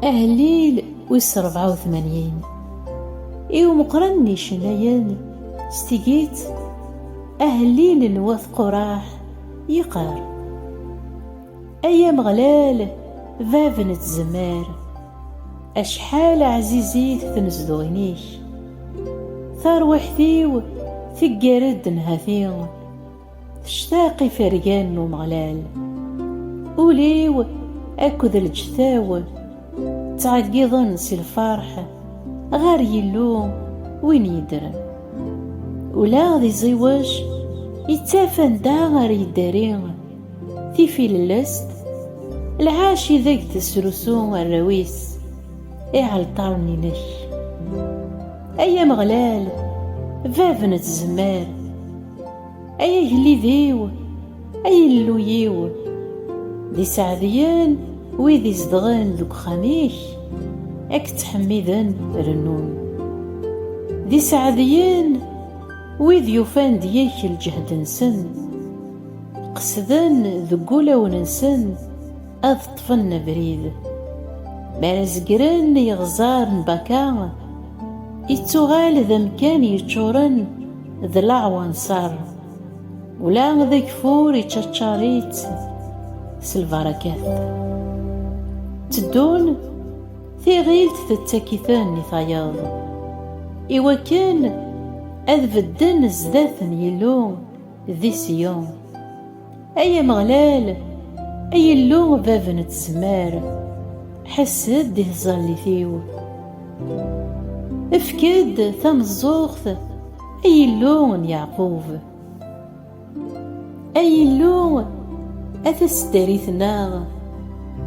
أهليل ويس 84 إيو مقرني شنايان ستيقيت أهليل نواث قراح يقار أيام غلال فافن الزمار أشحال عزيزيت تنزدوغنيك ثار وحثيو ثقارد نهاثيو تشتاقي فرقان ومغلال أوليو أكد الجثاو تعقيضن سي الفرح غار يلو وين يدرن ولا ذي زيواج يتافن دا غار يدارين تيفي للست العاشي ذاك تسرسو الرويس عالطارني نش أيام غلال فافن الزمار أي هلي ذيو أي اللويو ذي سعديان ويذي زدغان ذوك خميش أك تحميذن رنون ذي سعديان ويذ يوفان ديك الجهد نسن قصدن ذقولا وننسن أذ طفن بريد مارزقرن يغزار نبكا يتوغال ذا مكان يتشورن ذا العوان صار ولا ذاك فور يتشاريت سلفاركات تدون في غيلت تتاكيثان نثاياض إوا كان أذ بدن الزداثن يلو ذي سيون أي مغلال أي اللو بافن تزمار حسد ديه زاليثيو افكد ثم الزوغث أي اللون يعقوب أي اللون أثستريثنا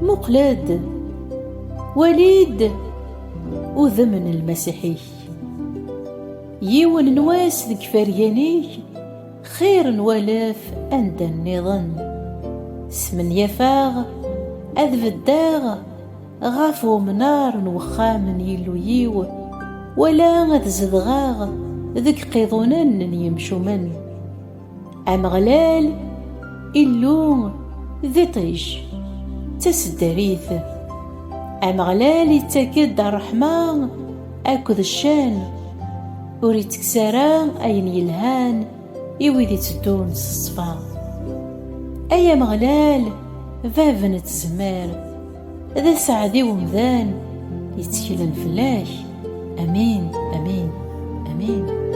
مقلد وليد وذمن المسيحي يون نواس ذك فريانيك خير ولاف عند النظام سمن يفاغ أذف الداغ غافو منار وخام يلو يو ولا غد زدغاغ ذك قيضونن يمشو من أم غلال إلو ذي طيش تسدريث أم غلال يتاكد الرحمن أكد الشان وريتك سارا أين يلهان يويدي تدون الصفا أيا مغلال فافن تزمار ذا سعدي ومذان يتكلن فلاش أمين أمين أمين.